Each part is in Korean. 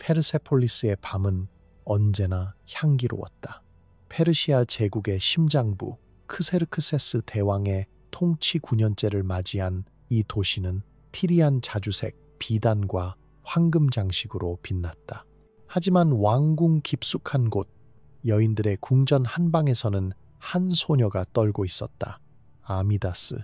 페르세폴리스의 밤은 언제나 향기로웠다. 페르시아 제국의 심장부 크세르크세스 대왕의 통치 9년째를 맞이한 이 도시는 티리안 자주색 비단과 황금 장식으로 빛났다. 하지만 왕궁 깊숙한 곳, 여인들의 궁전 한방에서는 한 소녀가 떨고 있었다. 아미다스,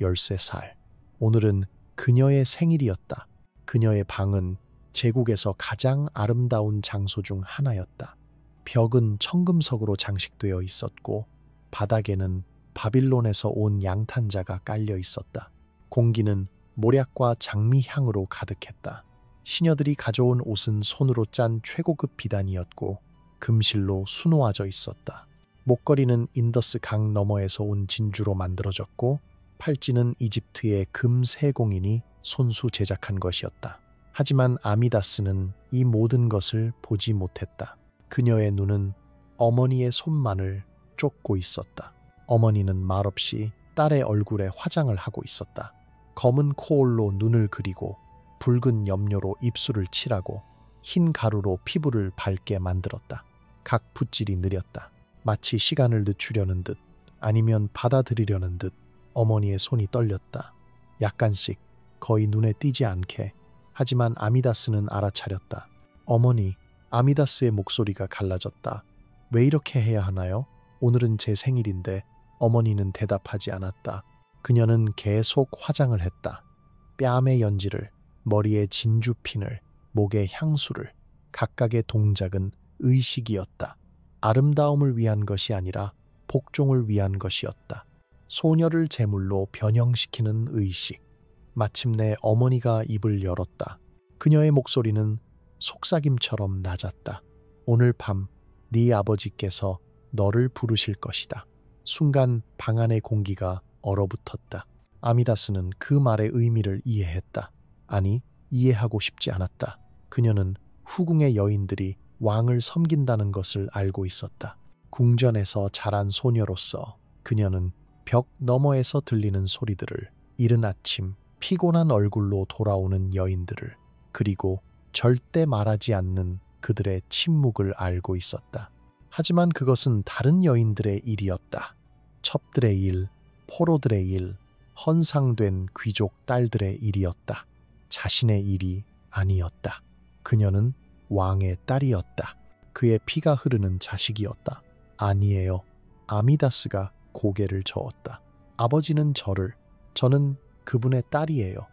13살. 오늘은 그녀의 생일이었다. 그녀의 방은 제국에서 가장 아름다운 장소 중 하나였다. 벽은 청금석으로 장식되어 있었고 바닥에는 바빌론에서 온 양탄자가 깔려 있었다. 공기는 모략과 장미향으로 가득했다. 시녀들이 가져온 옷은 손으로 짠 최고급 비단이었고 금실로 수놓아져 있었다. 목걸이는 인더스 강 너머에서 온 진주로 만들어졌고 팔찌는 이집트의 금 세공인이 손수 제작한 것이었다. 하지만 아미다스는 이 모든 것을 보지 못했다. 그녀의 눈은 어머니의 손만을 쫓고 있었다. 어머니는 말없이 딸의 얼굴에 화장을 하고 있었다. 검은 코올로 눈을 그리고 붉은 염료로 입술을 칠하고 흰 가루로 피부를 밝게 만들었다. 각 붓질이 느렸다. 마치 시간을 늦추려는 듯 아니면 받아들이려는 듯 어머니의 손이 떨렸다. 약간씩, 거의 눈에 띄지 않게. 하지만 아미다스는 알아차렸다. 어머니, 아미다스의 목소리가 갈라졌다. 왜 이렇게 해야 하나요? 오늘은 제 생일인데. 어머니는 대답하지 않았다. 그녀는 계속 화장을 했다. 뺨의 연지를, 머리에 진주핀을, 목에 향수를. 각각의 동작은 의식이었다. 아름다움을 위한 것이 아니라 복종을 위한 것이었다. 소녀를 제물로 변형시키는 의식. 마침내 어머니가 입을 열었다. 그녀의 목소리는 속삭임처럼 낮았다. 오늘 밤 네 아버지께서 너를 부르실 것이다. 순간 방 안의 공기가 얼어붙었다. 아미다스는 그 말의 의미를 이해했다. 아니, 이해하고 싶지 않았다. 그녀는 후궁의 여인들이 왕을 섬긴다는 것을 알고 있었다. 궁전에서 자란 소녀로서 그녀는 벽 너머에서 들리는 소리들을, 이른 아침 피곤한 얼굴로 돌아오는 여인들을, 그리고 절대 말하지 않는 그들의 침묵을 알고 있었다. 하지만 그것은 다른 여인들의 일이었다. 첩들의 일, 포로들의 일, 헌상된 귀족 딸들의 일이었다. 자신의 일이 아니었다. 그녀는 왕의 딸이었다. 그의 피가 흐르는 자식이었다. 아니에요. 아미다스가 고개를 저었다. 아버지는 저는 그분의 딸이에요.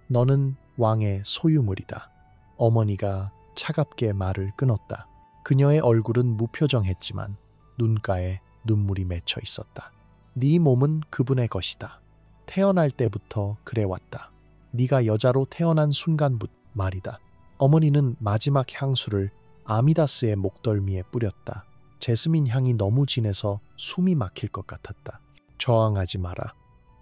너는 왕의 소유물이다. 어머니가 차갑게 말을 끊었다. 그녀의 얼굴은 무표정했지만 눈가에 눈물이 맺혀 있었다. 네 몸은 그분의 것이다. 태어날 때부터 그래왔다. 네가 여자로 태어난 순간부터 말이다. 어머니는 마지막 향수를 아미다스의 목덜미에 뿌렸다. 제스민 향이 너무 진해서 숨이 막힐 것 같았다. 저항하지 마라.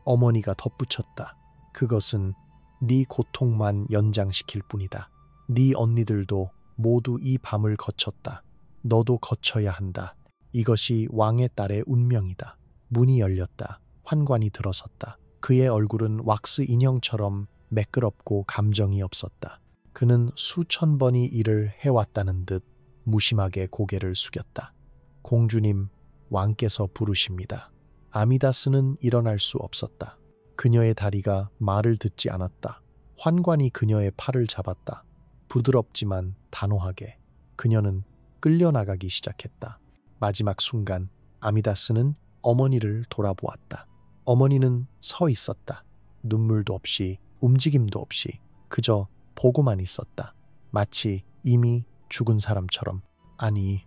어머니가 덧붙였다. 그것은 네 고통만 연장시킬 뿐이다. 네 언니들도 모두 이 밤을 거쳤다. 너도 거쳐야 한다. 이것이 왕의 딸의 운명이다. 문이 열렸다. 환관이 들어섰다. 그의 얼굴은 왁스 인형처럼 매끄럽고 감정이 없었다. 그는 수천 번이 일을 해왔다는 듯 무심하게 고개를 숙였다. 공주님, 왕께서 부르십니다. 아미다스는 일어날 수 없었다. 그녀의 다리가 말을 듣지 않았다. 환관이 그녀의 팔을 잡았다. 부드럽지만 단호하게. 그녀는 끌려나가기 시작했다. 마지막 순간 아미다스는 어머니를 돌아보았다. 어머니는 서 있었다. 눈물도 없이 움직임도 없이 그저 보고만 있었다. 마치 이미 죽은 사람처럼, 아니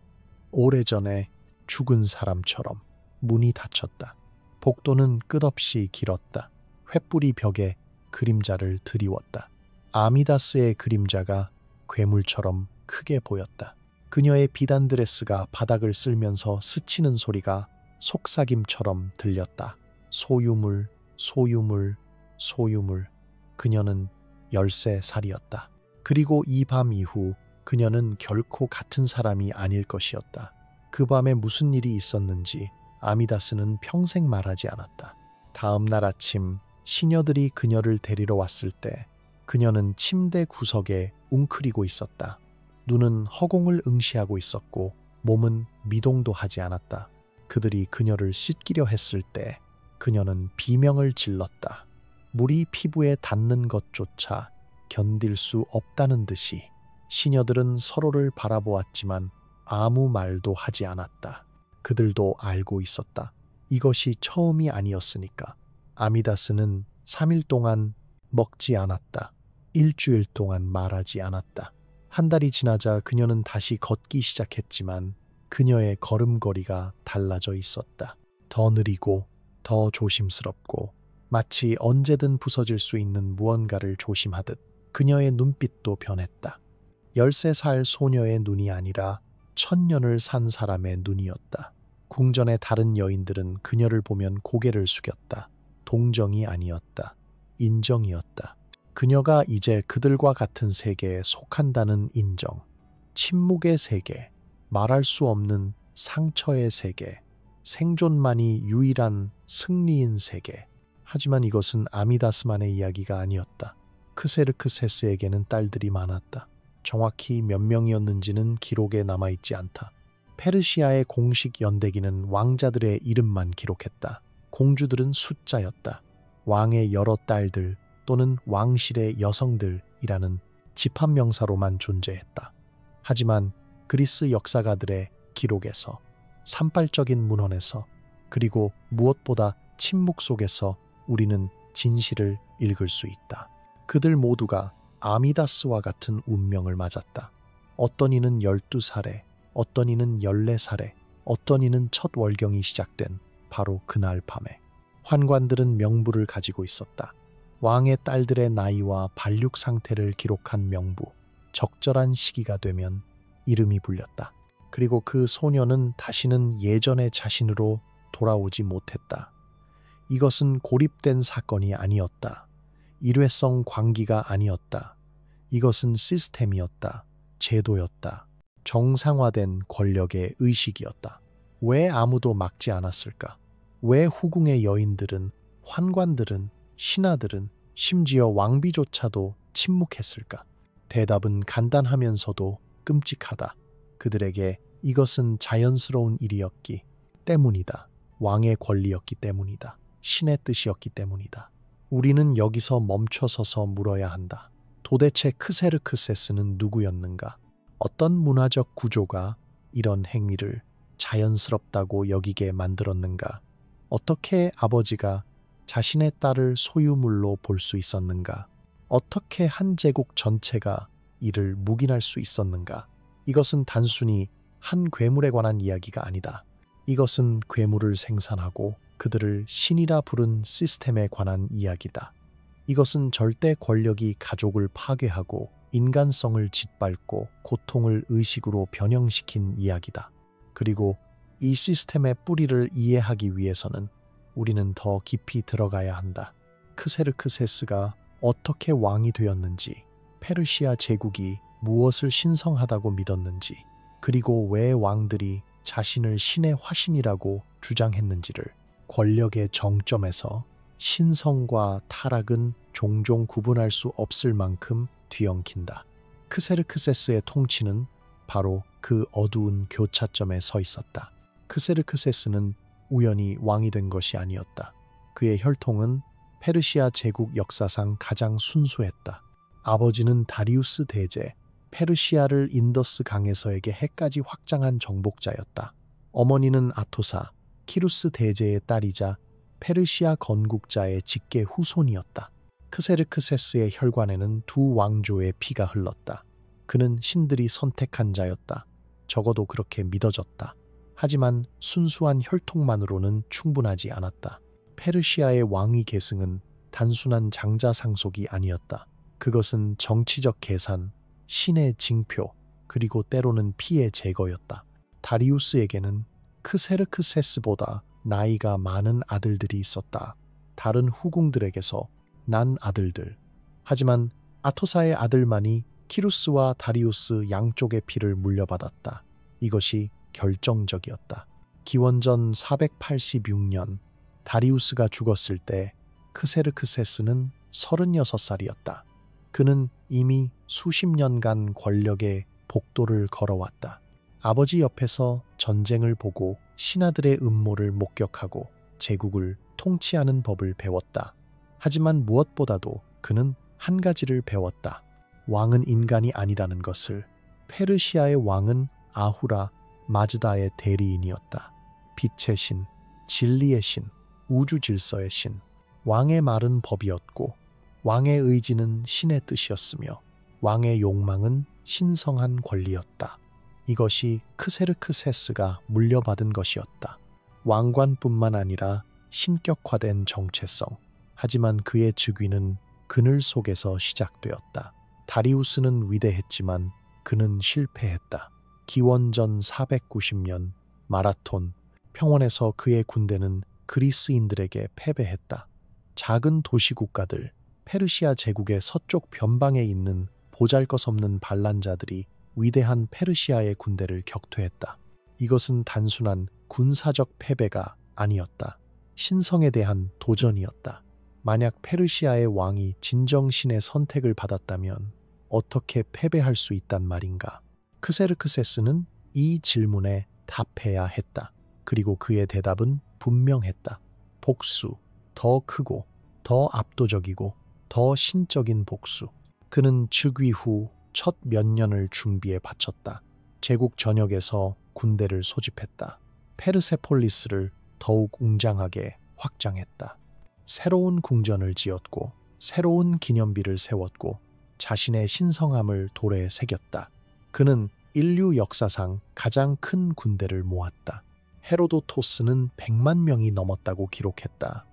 오래전에 죽은 사람처럼. 문이 닫혔다. 복도는 끝없이 길었다. 횃불이 벽에 그림자를 드리웠다. 아미다스의 그림자가 괴물처럼 크게 보였다. 그녀의 비단 드레스가 바닥을 쓸면서 스치는 소리가 속삭임처럼 들렸다. 소유물, 소유물, 소유물. 그녀는 13살이었다. 그리고 이 밤 이후 그녀는 결코 같은 사람이 아닐 것이었다. 그 밤에 무슨 일이 있었는지 아미다스는 평생 말하지 않았다. 다음 날 아침 시녀들이 그녀를 데리러 왔을 때 그녀는 침대 구석에 웅크리고 있었다. 눈은 허공을 응시하고 있었고 몸은 미동도 하지 않았다. 그들이 그녀를 씻기려 했을 때 그녀는 비명을 질렀다. 물이 피부에 닿는 것조차 견딜 수 없다는 듯이 시녀들은 서로를 바라보았지만 아무 말도 하지 않았다. 그들도 알고 있었다. 이것이 처음이 아니었으니까. 아미다스는 3일 동안 먹지 않았다. 일주일 동안 말하지 않았다. 한 달이 지나자 그녀는 다시 걷기 시작했지만 그녀의 걸음걸이가 달라져 있었다. 더 느리고 더 조심스럽고 마치 언제든 부서질 수 있는 무언가를 조심하듯 그녀의 눈빛도 변했다. 13살 소녀의 눈이 아니라 1000년을 산 사람의 눈이었다. 궁전의 다른 여인들은 그녀를 보면 고개를 숙였다. 동정이 아니었다. 인정이었다. 그녀가 이제 그들과 같은 세계에 속한다는 인정. 침묵의 세계, 말할 수 없는 상처의 세계, 생존만이 유일한 승리인 세계. 하지만 이것은 아미다스만의 이야기가 아니었다. 크세르크세스에게는 딸들이 많았다. 정확히 몇 명이었는지는 기록에 남아있지 않다. 페르시아의 공식 연대기는 왕자들의 이름만 기록했다. 공주들은 숫자였다. 왕의 여러 딸들 또는 왕실의 여성들이라는 집합명사로만 존재했다. 하지만 그리스 역사가들의 기록에서, 산발적인 문헌에서, 그리고 무엇보다 침묵 속에서 우리는 진실을 읽을 수 있다. 그들 모두가 아미다스와 같은 운명을 맞았다. 어떤 이는 12살에, 어떤 이는 14살에, 어떤 이는 첫 월경이 시작된 바로 그날 밤에. 환관들은 명부를 가지고 있었다. 왕의 딸들의 나이와 발육 상태를 기록한 명부. 적절한 시기가 되면 이름이 불렸다. 그리고 그 소녀는 다시는 예전의 자신으로 돌아오지 못했다. 이것은 고립된 사건이 아니었다. 일회성 광기가 아니었다. 이것은 시스템이었다. 제도였다. 정상화된 권력의 의식이었다. 왜 아무도 막지 않았을까? 왜 후궁의 여인들은, 환관들은, 신하들은, 심지어 왕비조차도 침묵했을까? 대답은 간단하면서도 끔찍하다. 그들에게 이것은 자연스러운 일이었기 때문이다. 왕의 권리였기 때문이다. 신의 뜻이었기 때문이다. 우리는 여기서 멈춰서서 물어야 한다. 도대체 크세르크세스는 누구였는가? 어떤 문화적 구조가 이런 행위를 자연스럽다고 여기게 만들었는가? 어떻게 아버지가 자신의 딸을 소유물로 볼 수 있었는가? 어떻게 한 제국 전체가 이를 묵인할 수 있었는가? 이것은 단순히 한 괴물에 관한 이야기가 아니다. 이것은 괴물을 생산하고 그들을 신이라 부른 시스템에 관한 이야기다. 이것은 절대 권력이 가족을 파괴하고 인간성을 짓밟고 고통을 의식으로 변형시킨 이야기다. 그리고 이 시스템의 뿌리를 이해하기 위해서는 우리는 더 깊이 들어가야 한다. 크세르크세스가 어떻게 왕이 되었는지, 페르시아 제국이 무엇을 신성하다고 믿었는지, 그리고 왜 왕들이 자신을 신의 화신이라고 주장했는지를 권력의 정점에서 신성과 타락은 종종 구분할 수 없을 만큼 뒤엉킨다. 크세르크세스의 통치는 바로 그 어두운 교차점에 서 있었다. 크세르크세스는 우연히 왕이 된 것이 아니었다. 그의 혈통은 페르시아 제국 역사상 가장 순수했다. 아버지는 다리우스 대제, 페르시아를 인더스 강에서에게 해까지 확장한 정복자였다. 어머니는 아토사, 키루스 대제의 딸이자 페르시아 건국자의 직계 후손이었다. 크세르크세스의 혈관에는 두 왕조의 피가 흘렀다. 그는 신들이 선택한 자였다. 적어도 그렇게 믿어졌다. 하지만 순수한 혈통만으로는 충분하지 않았다. 페르시아의 왕위 계승은 단순한 장자 상속이 아니었다. 그것은 정치적 계산, 신의 징표, 그리고 때로는 피의 제거였다. 다리우스에게는 크세르크세스보다 나이가 많은 아들들이 있었다. 다른 후궁들에게서 난 아들들. 하지만 아토사의 아들만이 키루스와 다리우스 양쪽의 피를 물려받았다. 이것이 결정적이었다. 기원전 486년 다리우스가 죽었을 때 크세르크세스는 36살이었다. 그는 이미 수십 년간 권력의 복도를 걸어왔다. 아버지 옆에서 전쟁을 보고 신하들의 음모를 목격하고 제국을 통치하는 법을 배웠다. 하지만 무엇보다도 그는 한 가지를 배웠다. 왕은 인간이 아니라는 것을. 페르시아의 왕은 아후라 마즈다의 대리인이었다. 빛의 신, 진리의 신, 우주 질서의 신. 왕의 말은 법이었고 왕의 의지는 신의 뜻이었으며 왕의 욕망은 신성한 권리였다. 이것이 크세르크세스가 물려받은 것이었다. 왕관뿐만 아니라 신격화된 정체성. 하지만 그의 즉위는 그늘 속에서 시작되었다. 다리우스는 위대했지만 그는 실패했다. 기원전 490년 마라톤 평원에서 그의 군대는 그리스인들에게 패배했다. 작은 도시 국가들, 페르시아 제국의 서쪽 변방에 있는 보잘것없는 반란자들이 위대한 페르시아의 군대를 격퇴했다. 이것은 단순한 군사적 패배가 아니었다. 신성에 대한 도전이었다. 만약 페르시아의 왕이 진정신의 선택을 받았다면 어떻게 패배할 수 있단 말인가? 크세르크세스는 이 질문에 답해야 했다. 그리고 그의 대답은 분명했다. 복수, 더 크고 더 압도적이고 더 신적인 복수. 그는 즉위 후 첫 몇 년을 준비에 바쳤다. 제국 전역에서 군대를 소집했다. 페르세폴리스를 더욱 웅장하게 확장했다. 새로운 궁전을 지었고 새로운 기념비를 세웠고 자신의 신성함을 돌에 새겼다. 그는 인류 역사상 가장 큰 군대를 모았다. 헤로도토스는 100만 명이 넘었다고 기록했다.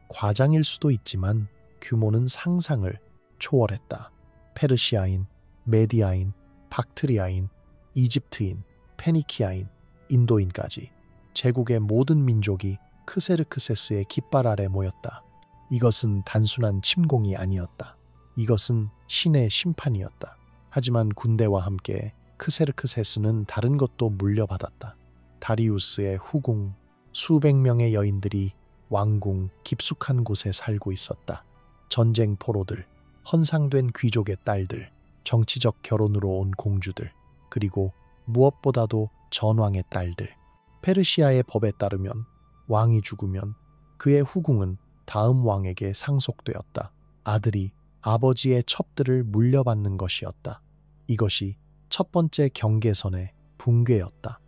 과장일 수도 있지만 규모는 상상을 초월했다. 페르시아인, 메디아인, 박트리아인, 이집트인, 페니키아인, 인도인까지 제국의 모든 민족이 크세르크세스의 깃발 아래 모였다. 이것은 단순한 침공이 아니었다. 이것은 신의 심판이었다. 하지만 군대와 함께 크세르크세스는 다른 것도 물려받았다. 다리우스의 후궁, 수백 명의 여인들이 왕궁 깊숙한 곳에 살고 있었다. 전쟁 포로들, 헌상된 귀족의 딸들, 정치적 결혼으로 온 공주들, 그리고 무엇보다도 전왕의 딸들. 페르시아의 법에 따르면 왕이 죽으면 그의 후궁은 다음 왕에게 상속되었다. 아들이 아버지의 첩들을 물려받는 것이었다. 이것이 첫 번째 경계선의 붕괴였다.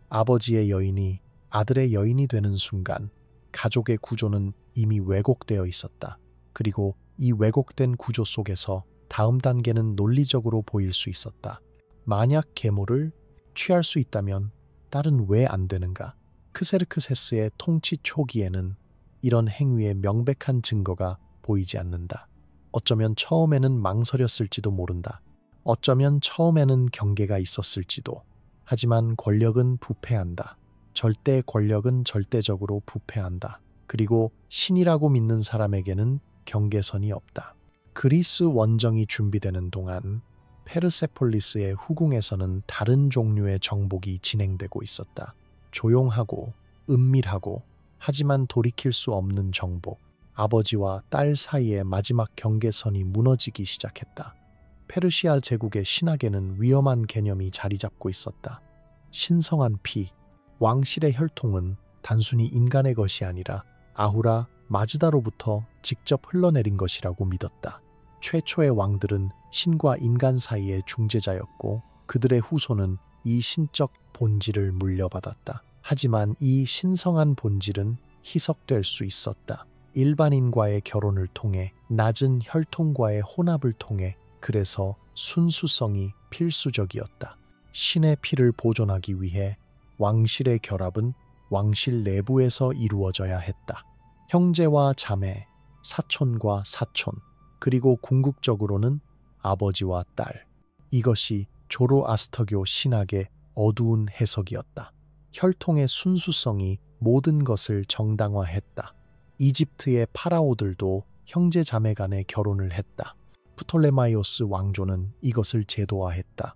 아버지의 여인이 아들의 여인이 되는 순간 가족의 구조는 이미 왜곡되어 있었다. 그리고 이 왜곡된 구조 속에서 다음 단계는 논리적으로 보일 수 있었다. 만약 계모를 취할 수 있다면 딸은 왜 안 되는가? 크세르크세스의 통치 초기에는 이런 행위의 명백한 증거가 보이지 않는다. 어쩌면 처음에는 망설였을지도 모른다. 어쩌면 처음에는 경계가 있었을지도. 하지만 권력은 부패한다. 절대 권력은 절대적으로 부패한다. 그리고 신이라고 믿는 사람에게는 경계선이 없다. 그리스 원정이 준비되는 동안 페르세폴리스의 후궁에서는 다른 종류의 정복이 진행되고 있었다. 조용하고 은밀하고 하지만 돌이킬 수 없는 정복. 아버지와 딸 사이의 마지막 경계선이 무너지기 시작했다. 페르시아 제국의 신학에는 위험한 개념이 자리 잡고 있었다. 신성한 피, 왕실의 혈통은 단순히 인간의 것이 아니라 아후라 마즈다로부터 직접 흘러내린 것이라고 믿었다. 최초의 왕들은 신과 인간 사이의 중재자였고 그들의 후손은 이 신적 본질을 물려받았다. 하지만 이 신성한 본질은 희석될 수 있었다. 일반인과의 결혼을 통해, 낮은 혈통과의 혼합을 통해. 그래서 순수성이 필수적이었다. 신의 피를 보존하기 위해 왕실의 결합은 왕실 내부에서 이루어져야 했다. 형제와 자매, 사촌과 사촌, 그리고 궁극적으로는 아버지와 딸. 이것이 조로아스터교 신학의 어두운 해석이었다. 혈통의 순수성이 모든 것을 정당화했다. 이집트의 파라오들도 형제 자매 간의 결혼을 했다. 프톨레마이오스 왕조는 이것을 제도화했다.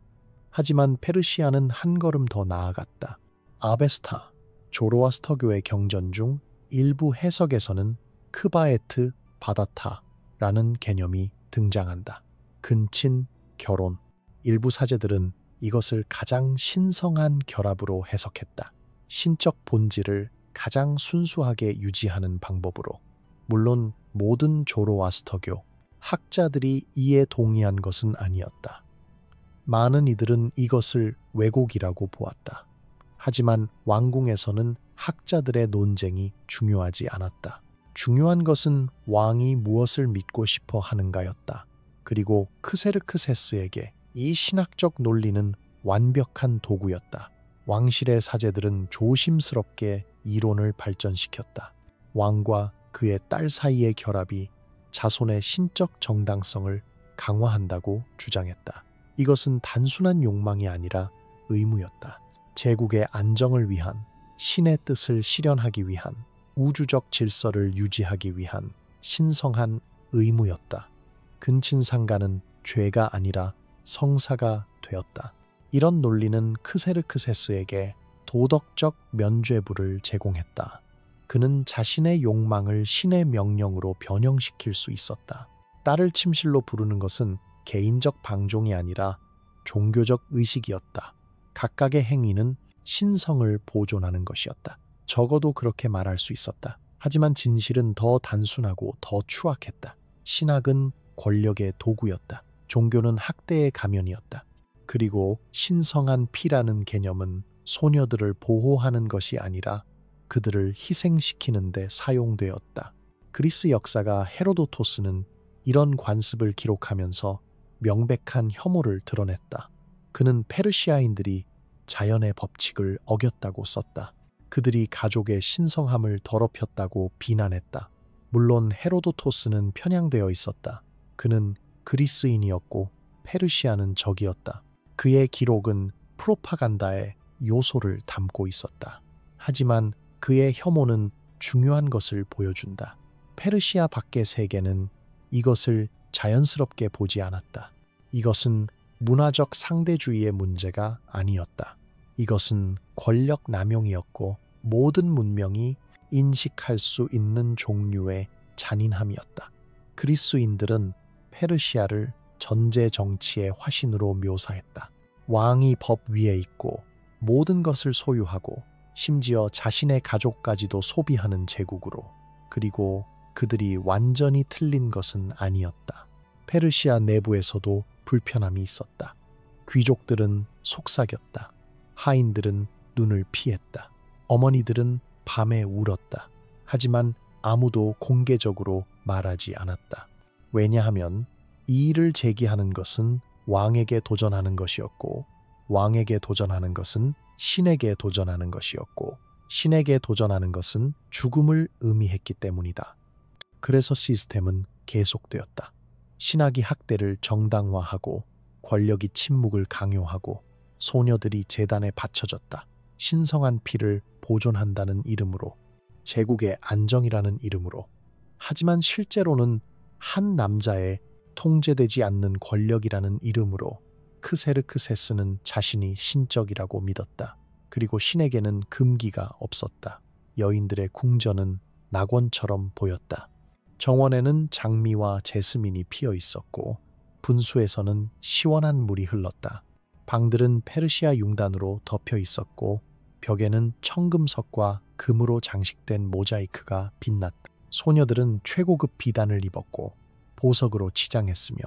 하지만 페르시아는 한 걸음 더 나아갔다. 아베스타, 조로아스터교의 경전 중 일부 해석에서는 크바에트 바다타라는 개념이 등장한다. 근친, 결혼. 일부 사제들은 이것을 가장 신성한 결합으로 해석했다. 신적 본질을 가장 순수하게 유지하는 방법으로. 물론 모든 조로아스터교 학자들이 이에 동의한 것은 아니었다. 많은 이들은 이것을 왜곡이라고 보았다. 하지만 왕궁에서는 학자들의 논쟁이 중요하지 않았다. 중요한 것은 왕이 무엇을 믿고 싶어 하는가였다. 그리고 크세르크세스에게 이 신학적 논리는 완벽한 도구였다. 왕실의 사제들은 조심스럽게 이론을 발전시켰다. 왕과 그의 딸 사이의 결합이 자손의 신적 정당성을 강화한다고 주장했다. 이것은 단순한 욕망이 아니라 의무였다. 제국의 안정을 위한, 신의 뜻을 실현하기 위한, 우주적 질서를 유지하기 위한 신성한 의무였다. 근친상간은 죄가 아니라 성사가 되었다. 이런 논리는 크세르크세스에게 도덕적 면죄부를 제공했다. 그는 자신의 욕망을 신의 명령으로 변형시킬 수 있었다. 딸을 침실로 부르는 것은 개인적 방종이 아니라 종교적 의식이었다. 각각의 행위는 신성을 보존하는 것이었다. 적어도 그렇게 말할 수 있었다. 하지만 진실은 더 단순하고 더 추악했다. 신학은 권력의 도구였다. 종교는 학대의 가면이었다. 그리고 신성한 피라는 개념은 소녀들을 보호하는 것이 아니라 그들을 희생시키는 데 사용되었다. 그리스 역사가 헤로도토스는 이런 관습을 기록하면서 명백한 혐오를 드러냈다. 그는 페르시아인들이 자연의 법칙을 어겼다고 썼다. 그들이 가족의 신성함을 더럽혔다고 비난했다. 물론 헤로도토스는 편향되어 있었다. 그는 그리스인이었고 페르시아는 적이었다. 그의 기록은 프로파간다의 요소를 담고 있었다. 하지만 그의 혐오는 중요한 것을 보여준다. 페르시아 밖의 세계는 이것을 자연스럽게 보지 않았다. 이것은 문화적 상대주의의 문제가 아니었다. 이것은 권력 남용이었고 모든 문명이 인식할 수 있는 종류의 잔인함이었다. 그리스인들은 페르시아를 전제 정치의 화신으로 묘사했다. 왕이 법 위에 있고 모든 것을 소유하고 심지어 자신의 가족까지도 소비하는 제국으로. 그리고 그들이 완전히 틀린 것은 아니었다. 페르시아 내부에서도 불편함이 있었다. 귀족들은 속삭였다. 하인들은 눈을 피했다. 어머니들은 밤에 울었다. 하지만 아무도 공개적으로 말하지 않았다. 왜냐하면 이 일을 제기하는 것은 왕에게 도전하는 것이었고, 왕에게 도전하는 것은 신에게 도전하는 것이었고, 신에게 도전하는 것은 죽음을 의미했기 때문이다. 그래서 시스템은 계속되었다. 신학이 학대를 정당화하고 권력이 침묵을 강요하고 소녀들이 제단에 바쳐졌다. 신성한 피를 보존한다는 이름으로, 제국의 안정이라는 이름으로. 하지만 실제로는 한 남자의 통제되지 않는 권력이라는 이름으로 크세르크세스는 자신이 신적이라고 믿었다. 그리고 신에게는 금기가 없었다. 여인들의 궁전은 낙원처럼 보였다. 정원에는 장미와 제스민이 피어 있었고 분수에서는 시원한 물이 흘렀다. 방들은 페르시아 융단으로 덮여 있었고 벽에는 청금석과 금으로 장식된 모자이크가 빛났다. 소녀들은 최고급 비단을 입었고 보석으로 치장했으며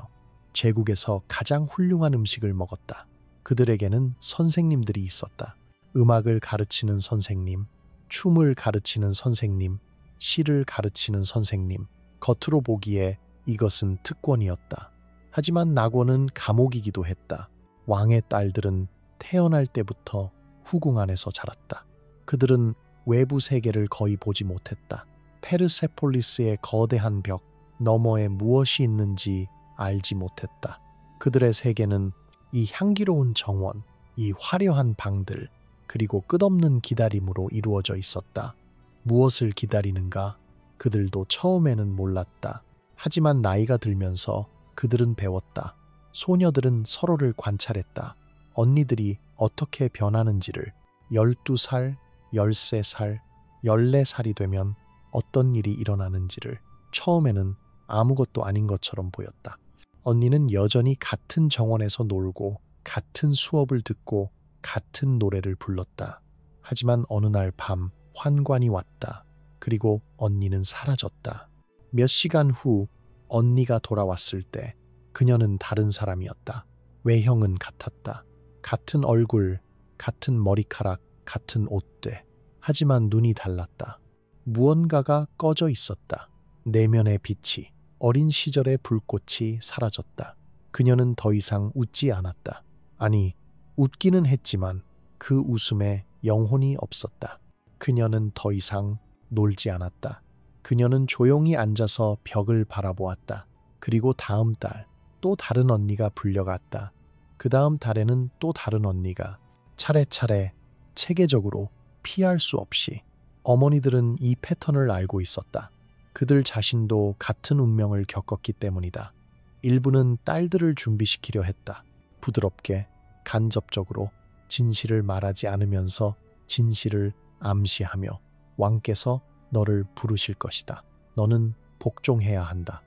제국에서 가장 훌륭한 음식을 먹었다. 그들에게는 선생님들이 있었다. 음악을 가르치는 선생님, 춤을 가르치는 선생님, 시를 가르치는 선생님. 겉으로 보기에 이것은 특권이었다. 하지만 낙원은 감옥이기도 했다. 왕의 딸들은 태어날 때부터 후궁 안에서 자랐다. 그들은 외부 세계를 거의 보지 못했다. 페르세폴리스의 거대한 벽 너머에 무엇이 있는지 알지 못했다. 그들의 세계는 이 향기로운 정원, 이 화려한 방들, 그리고 끝없는 기다림으로 이루어져 있었다. 무엇을 기다리는가? 그들도 처음에는 몰랐다. 하지만 나이가 들면서 그들은 배웠다. 소녀들은 서로를 관찰했다. 언니들이 어떻게 변하는지를. 12살, 13살, 14살이 되면 어떤 일이 일어나는지를. 처음에는 아무것도 아닌 것처럼 보였다. 언니는 여전히 같은 정원에서 놀고 같은 수업을 듣고 같은 노래를 불렀다. 하지만 어느 날 밤 환관이 왔다. 그리고 언니는 사라졌다. 몇 시간 후 언니가 돌아왔을 때 그녀는 다른 사람이었다. 외형은 같았다. 같은 얼굴, 같은 머리카락, 같은 옷대. 하지만 눈이 달랐다. 무언가가 꺼져 있었다. 내면의 빛이, 어린 시절의 불꽃이 사라졌다. 그녀는 더 이상 웃지 않았다. 아니, 웃기는 했지만 그 웃음에 영혼이 없었다. 그녀는 더 이상 놀지 않았다. 그녀는 조용히 앉아서 벽을 바라보았다. 그리고 다음 달 또 다른 언니가 불려갔다. 그 다음 달에는 또 다른 언니가 차례차례 체계적으로 피할 수 없이. 어머니들은 이 패턴을 알고 있었다. 그들 자신도 같은 운명을 겪었기 때문이다. 일부는 딸들을 준비시키려 했다. 부드럽게, 간접적으로 진실을 말하지 않으면서 진실을 암시하며 왕께서 너를 부르실 것이다. 너는 복종해야 한다.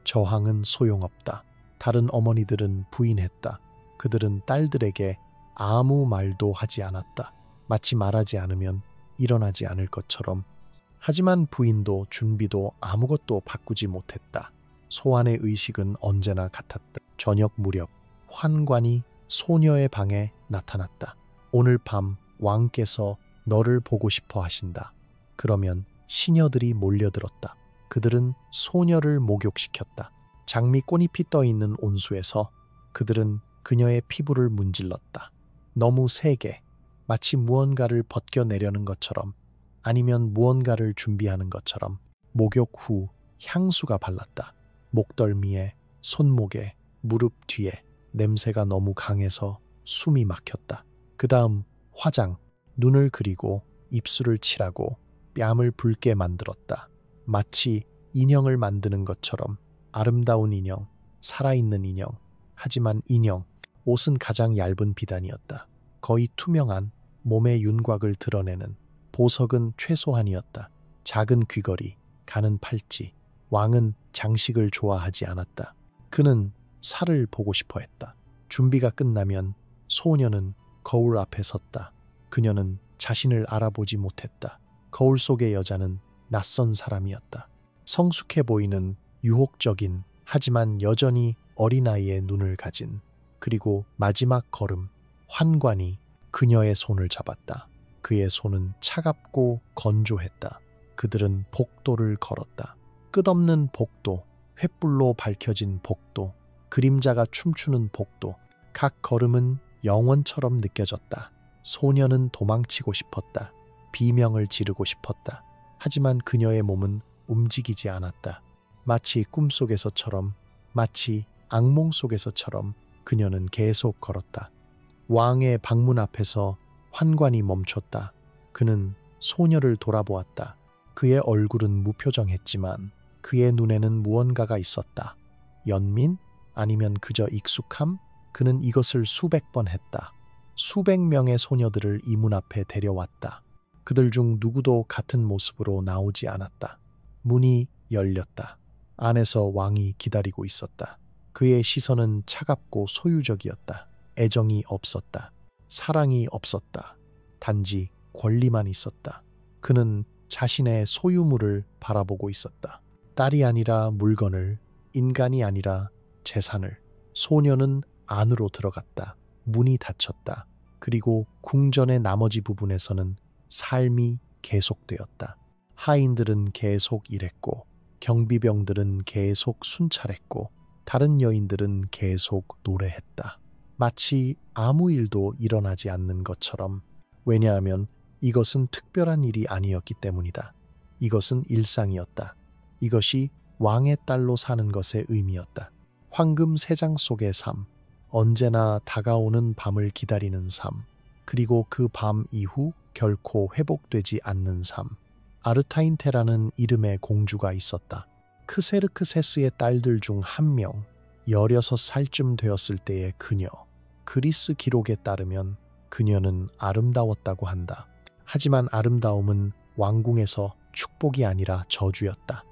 저항은 소용없다. 다른 어머니들은 부인했다. 그들은 딸들에게 아무 말도 하지 않았다. 마치 말하지 않으면 일어나지 않을 것처럼. 하지만 부인도 준비도 아무것도 바꾸지 못했다. 소환의 의식은 언제나 같았다. 저녁 무렵 환관이 소녀의 방에 나타났다. 오늘 밤 왕께서 너를 보고 싶어 하신다. 그러면 시녀들이 몰려들었다. 그들은 소녀를 목욕시켰다. 장미 꽃잎이 떠있는 온수에서 그들은 그녀의 피부를 문질렀다. 너무 세게, 마치 무언가를 벗겨내려는 것처럼, 아니면 무언가를 준비하는 것처럼. 목욕 후 향수가 발랐다. 목덜미에, 손목에, 무릎 뒤에. 냄새가 너무 강해서 숨이 막혔다. 그 다음 화장, 눈을 그리고 입술을 칠하고 뺨을 붉게 만들었다. 마치 인형을 만드는 것처럼. 아름다운 인형, 살아있는 인형. 하지만 인형, 옷은 가장 얇은 비단이었다. 거의 투명한 몸의 윤곽을 드러내는. 보석은 최소한이었다. 작은 귀걸이, 가는 팔찌. 왕은 장식을 좋아하지 않았다. 그는 살을 보고 싶어 했다. 준비가 끝나면 소녀는 거울 앞에 섰다. 그녀는 자신을 알아보지 못했다. 거울 속의 여자는 낯선 사람이었다. 성숙해 보이는, 유혹적인, 하지만 여전히 어린아이의 눈을 가진. 그리고 마지막 걸음, 환관이 그녀의 손을 잡았다. 그의 손은 차갑고 건조했다. 그들은 복도를 걸었다. 끝없는 복도, 횃불로 밝혀진 복도, 그림자가 춤추는 복도. 각 걸음은 영원처럼 느껴졌다. 소녀는 도망치고 싶었다. 비명을 지르고 싶었다. 하지만 그녀의 몸은 움직이지 않았다. 마치 꿈속에서처럼, 마치 악몽 속에서처럼 그녀는 계속 걸었다. 왕의 방문 앞에서 환관이 멈췄다. 그는 소녀를 돌아보았다. 그의 얼굴은 무표정했지만 그의 눈에는 무언가가 있었다. 연민? 아니면 그저 익숙함? 그는 이것을 수백 번 했다. 수백 명의 소녀들을 이 문 앞에 데려왔다. 그들 중 누구도 같은 모습으로 나오지 않았다. 문이 열렸다. 안에서 왕이 기다리고 있었다. 그의 시선은 차갑고 소유적이었다. 애정이 없었다. 사랑이 없었다. 단지 권리만 있었다. 그는 자신의 소유물을 바라보고 있었다. 딸이 아니라 물건을, 인간이 아니라 재산을. 소녀는 안으로 들어갔다. 문이 닫혔다. 그리고 궁전의 나머지 부분에서는 삶이 계속되었다. 하인들은 계속 일했고, 경비병들은 계속 순찰했고, 다른 여인들은 계속 노래했다. 마치 아무 일도 일어나지 않는 것처럼. 왜냐하면 이것은 특별한 일이 아니었기 때문이다. 이것은 일상이었다. 이것이 왕의 딸로 사는 것의 의미였다. 황금 세장 속의 삶, 언제나 다가오는 밤을 기다리는 삶, 그리고 그 밤 이후 결코 회복되지 않는 삶. 아르타인테라는 이름의 공주가 있었다. 크세르크세스의 딸들 중 한 명, 16살쯤 되었을 때의 그녀. 그리스 기록에 따르면 그녀는 아름다웠다고 한다. 하지만 아름다움은 왕궁에서 축복이 아니라 저주였다.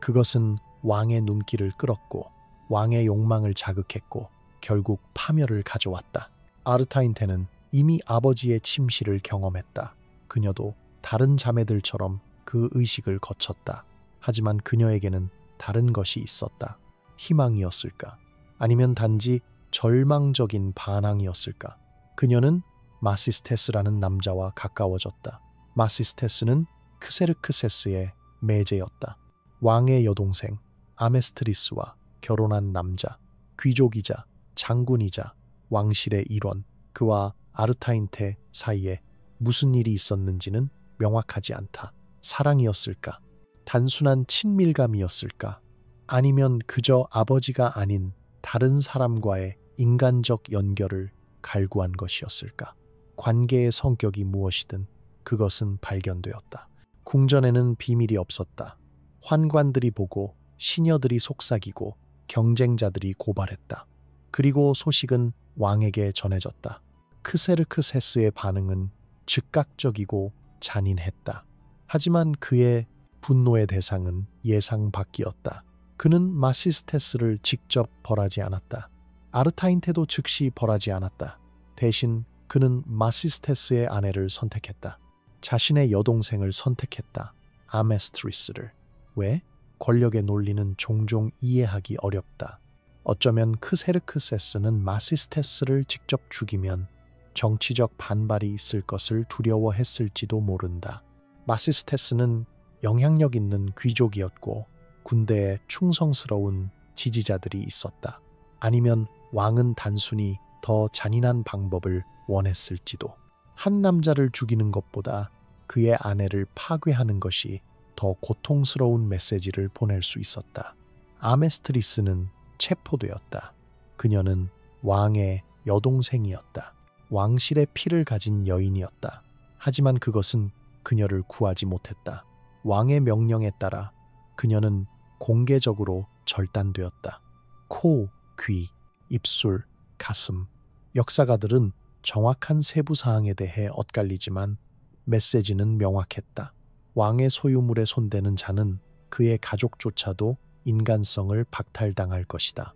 그것은 왕의 눈길을 끌었고 왕의 욕망을 자극했고 결국 파멸을 가져왔다. 아르타인테는 이미 아버지의 침시를 경험했다. 그녀도 다른 자매들처럼 그 의식을 거쳤다. 하지만 그녀에게는 다른 것이 있었다. 희망이었을까? 아니면 단지 절망적인 반항이었을까? 그녀는 마시스테스라는 남자와 가까워졌다. 마시스테스는 크세르크세스의 매제였다. 왕의 여동생 아메스트리스와 결혼한 남자, 귀족이자 장군이자 왕실의 일원, 그와 아르타인테 사이에 무슨 일이 있었는지는 명확하지 않다. 사랑이었을까? 단순한 친밀감이었을까? 아니면 그저 아버지가 아닌 다른 사람과의 인간적 연결을 갈구한 것이었을까? 관계의 성격이 무엇이든 그것은 발견되었다. 궁전에는 비밀이 없었다. 환관들이 보고 시녀들이 속삭이고 경쟁자들이 고발했다. 그리고 소식은 왕에게 전해졌다. 크세르크세스의 반응은 즉각적이고 잔인했다. 하지만 그의 분노의 대상은 예상 밖이었다. 그는 마시스테스를 직접 벌하지 않았다. 아르타인테도 즉시 벌하지 않았다. 대신 그는 마시스테스의 아내를 선택했다. 자신의 여동생을 선택했다. 아메스트리스를. 왜? 권력의 논리는 종종 이해하기 어렵다. 어쩌면 크세르크세스는 마시스테스를 직접 죽이면 정치적 반발이 있을 것을 두려워했을지도 모른다. 마시스테스는 영향력 있는 귀족이었고 군대에 충성스러운 지지자들이 있었다. 아니면 왕은 단순히 더 잔인한 방법을 원했을지도. 한 남자를 죽이는 것보다 그의 아내를 파괴하는 것이 더 고통스러운 메시지를 보낼 수 있었다. 아메스트리스는 체포되었다. 그녀는 왕의 여동생이었다. 왕실의 피를 가진 여인이었다. 하지만 그것은 그녀를 구하지 못했다. 왕의 명령에 따라 그녀는 공개적으로 절단되었다. 코, 귀, 입술, 가슴. 역사가들은 정확한 세부 사항에 대해 엇갈리지만 메시지는 명확했다. 왕의 소유물에 손대는 자는 그의 가족조차도 인간성을 박탈당할 것이다.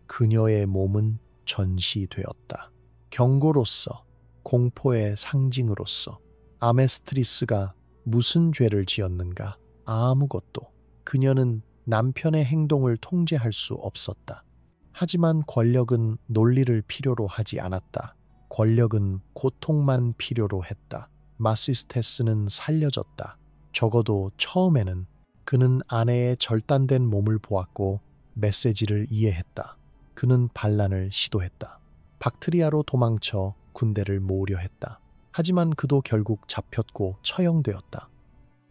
그녀의 몸은 전시되었다. 경고로서, 공포의 상징으로서. 아메스트리스가 무슨 죄를 지었는가? 아무것도. 그녀는 남편의 행동을 통제할 수 없었다. 하지만 권력은 논리를 필요로 하지 않았다. 권력은 고통만 필요로 했다. 마시스테스는 살려졌다. 적어도 처음에는 그는 아내의 절단된 몸을 보았고 메시지를 이해했다. 그는 반란을 시도했다. 박트리아로 도망쳐 군대를 모으려 했다. 하지만 그도 결국 잡혔고 처형되었다.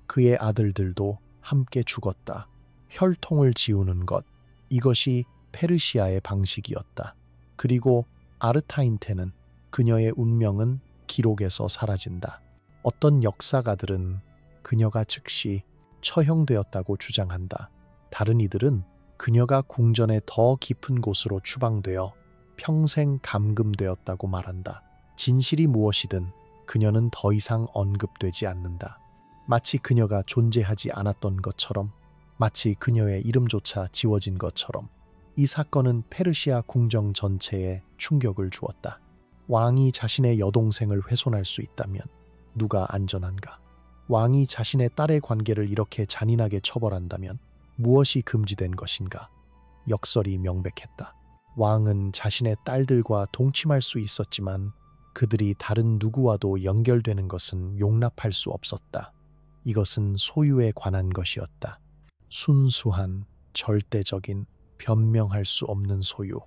그의 아들들도 함께 죽었다. 혈통을 지우는 것, 이것이 페르시아의 방식이었다. 그리고 아르타인테는 그녀의 운명은 기록에서 사라진다. 어떤 역사가들은 그녀가 즉시 처형되었다고 주장한다. 다른 이들은 그녀가 궁전의 더 깊은 곳으로 추방되어 평생 감금되었다고 말한다. 진실이 무엇이든 그녀는 더 이상 언급되지 않는다. 마치 그녀가 존재하지 않았던 것처럼, 마치 그녀의 이름조차 지워진 것처럼. 이 사건은 페르시아 궁정 전체에 충격을 주었다. 왕이 자신의 여동생을 훼손할 수 있다면 누가 안전한가? 왕이 자신의 딸의 관계를 이렇게 잔인하게 처벌한다면 무엇이 금지된 것인가? 역설이 명백했다. 왕은 자신의 딸들과 동침할 수 있었지만 그들이 다른 누구와도 연결되는 것은 용납할 수 없었다. 이것은 소유에 관한 것이었다. 순수한, 절대적인, 변명할 수 없는 소유.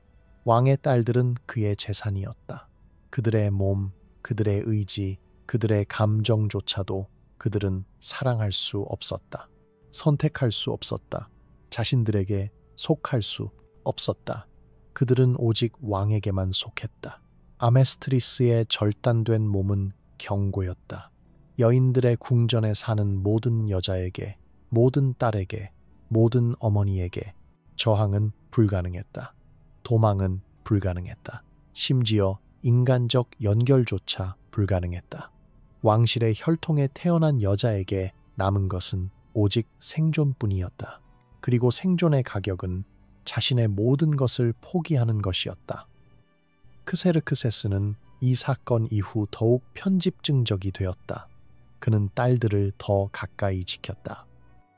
왕의 딸들은 그의 재산이었다. 그들의 몸, 그들의 의지, 그들의 감정조차도 그들은 사랑할 수 없었다. 선택할 수 없었다. 자신들에게 속할 수 없었다. 그들은 오직 왕에게만 속했다. 아메스트리스의 절단된 몸은 경고였다. 여인들의 궁전에 사는 모든 여자에게, 모든 딸에게, 모든 어머니에게 저항은 불가능했다. 도망은 불가능했다. 심지어 인간적 연결조차 불가능했다. 왕실의 혈통에 태어난 여자에게 남은 것은 오직 생존뿐이었다. 그리고 생존의 가격은 자신의 모든 것을 포기하는 것이었다. 크세르크세스는 이 사건 이후 더욱 편집증적이 되었다. 그는 딸들을 더 가까이 지켰다.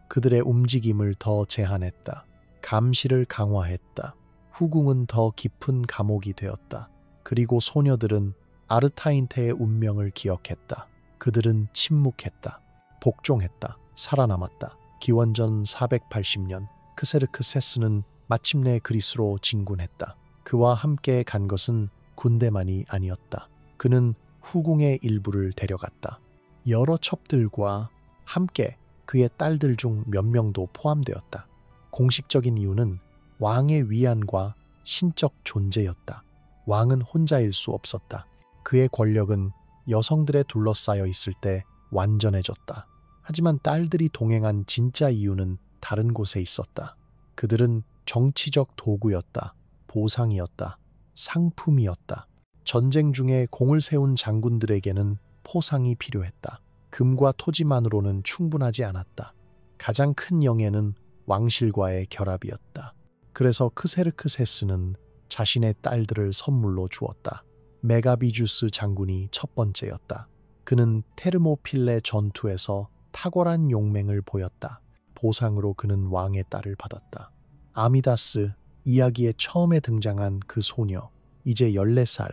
그들의 움직임을 더 제한했다. 감시를 강화했다. 후궁은 더 깊은 감옥이 되었다. 그리고 소녀들은 아르타인테의 운명을 기억했다. 그들은 침묵했다. 복종했다. 살아남았다. 기원전 480년 크세르크세스는 마침내 그리스로 진군했다. 그와 함께 간 것은 군대만이 아니었다. 그는 후궁의 일부를 데려갔다. 여러 첩들과 함께 그의 딸들 중 몇 명도 포함되었다. 공식적인 이유는 왕의 위안과 신적 존재였다. 왕은 혼자일 수 없었다. 그의 권력은 여성들에 둘러싸여 있을 때 완전해졌다. 하지만 딸들이 동행한 진짜 이유는 다른 곳에 있었다. 그들은 정치적 도구였다. 보상이었다. 상품이었다. 전쟁 중에 공을 세운 장군들에게는 포상이 필요했다. 금과 토지만으로는 충분하지 않았다. 가장 큰 영예는 왕실과의 결합이었다. 그래서 크세르크세스는 자신의 딸들을 선물로 주었다. 메가비주스 장군이 첫 번째였다. 그는 테르모필레 전투에서 탁월한 용맹을 보였다. 보상으로 그는 왕의 딸을 받았다. 아미다스, 이야기에 처음에 등장한 그 소녀, 이제 14살,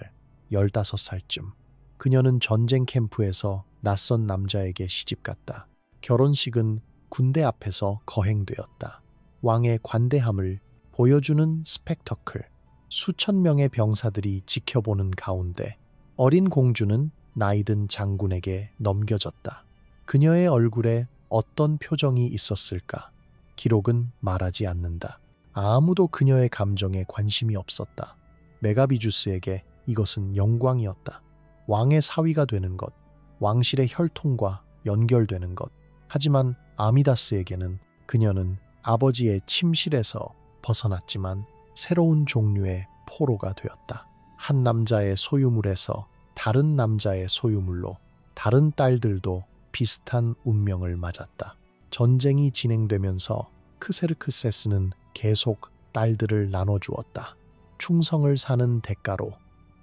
15살쯤. 그녀는 전쟁 캠프에서 낯선 남자에게 시집갔다. 결혼식은 군대 앞에서 거행되었다. 왕의 관대함을 보여주는 스펙터클. 수천 명의 병사들이 지켜보는 가운데 어린 공주는 나이든 장군에게 넘겨졌다. 그녀의 얼굴에 어떤 표정이 있었을까? 기록은 말하지 않는다. 아무도 그녀의 감정에 관심이 없었다. 메가비주스에게 이것은 영광이었다. 왕의 사위가 되는 것, 왕실의 혈통과 연결되는 것. 하지만 아미다스에게는 그녀는 아버지의 침실에서 벗어났지만 새로운 종류의 포로가 되었다. 한 남자의 소유물에서 다른 남자의 소유물로 다른 딸들도 비슷한 운명을 맞았다. 전쟁이 진행되면서 크세르크세스는 계속 딸들을 나눠주었다. 충성을 사는 대가로,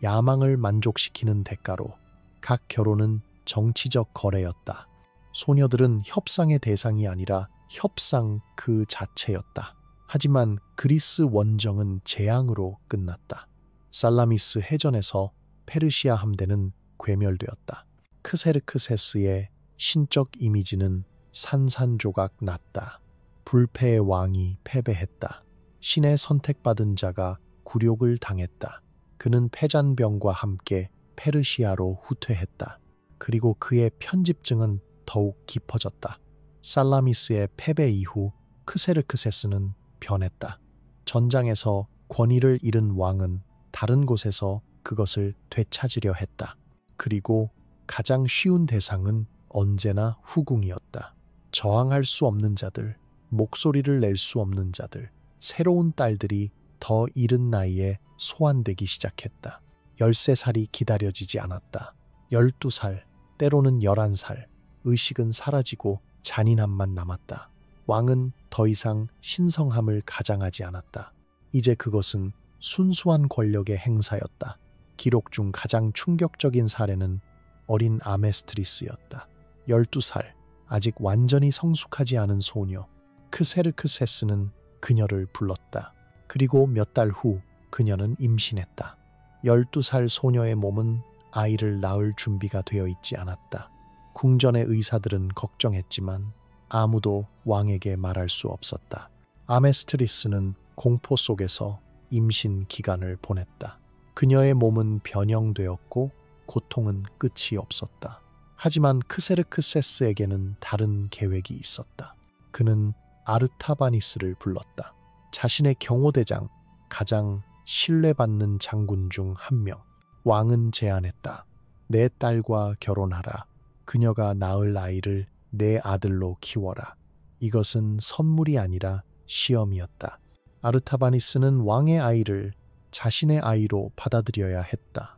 야망을 만족시키는 대가로. 각 결혼은 정치적 거래였다. 소녀들은 협상의 대상이 아니라 협상 그 자체였다. 하지만 그리스 원정은 재앙으로 끝났다. 살라미스 해전에서 페르시아 함대는 괴멸되었다. 크세르크세스의 신적 이미지는 산산조각 났다. 불패의 왕이 패배했다. 신의 선택받은 자가 굴욕을 당했다. 그는 패잔병과 함께 페르시아로 후퇴했다. 그리고 그의 편집증은 더욱 깊어졌다. 살라미스의 패배 이후 크세르크세스는 변했다. 전장에서 권위를 잃은 왕은 다른 곳에서 그것을 되찾으려 했다. 그리고 가장 쉬운 대상은 언제나 후궁이었다. 저항할 수 없는 자들, 목소리를 낼 수 없는 자들, 새로운 딸들이 더 이른 나이에 소환되기 시작했다. 13살이 기다려지지 않았다. 12살, 때로는 11살, 의식은 사라지고 잔인함만 남았다. 왕은 더 이상 신성함을 가장하지 않았다. 이제 그것은 순수한 권력의 행사였다. 기록 중 가장 충격적인 사례는 어린 아메스트리스였다. 12살, 아직 완전히 성숙하지 않은 소녀. 크세르크세스는 그녀를 불렀다. 그리고 몇 달 후 그녀는 임신했다. 12살 소녀의 몸은 아이를 낳을 준비가 되어 있지 않았다. 궁전의 의사들은 걱정했지만 아무도 왕에게 말할 수 없었다. 아메스트리스는 공포 속에서 임신 기간을 보냈다. 그녀의 몸은 변형되었고 고통은 끝이 없었다. 하지만 크세르크세스에게는 다른 계획이 있었다. 그는 아르타바니스를 불렀다. 자신의 경호대장, 가장 신뢰받는 장군 중 한 명. 왕은 제안했다. 내 딸과 결혼하라. 그녀가 낳을 아이를 내 아들로 키워라. 이것은 선물이 아니라 시험이었다. 아르타바니스는 왕의 아이를 자신의 아이로 받아들여야 했다.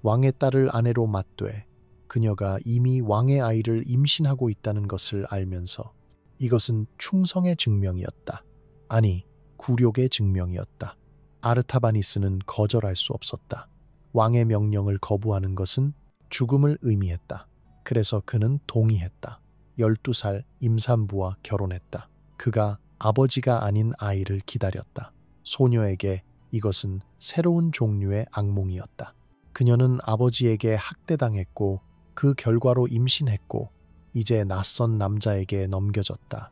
왕의 딸을 아내로 맞되 그녀가 이미 왕의 아이를 임신하고 있다는 것을 알면서 이것은 충성의 증명이었다. 아니, 굴욕의 증명이었다. 아르타바니스는 거절할 수 없었다. 왕의 명령을 거부하는 것은 죽음을 의미했다. 그래서 그는 동의했다. 12살 임산부와 결혼했다. 그가 아버지가 아닌 아이를 기다렸다. 소녀에게 이것은 새로운 종류의 악몽이었다. 그녀는 아버지에게 학대당했고 그 결과로 임신했고 이제 낯선 남자에게 넘겨졌다.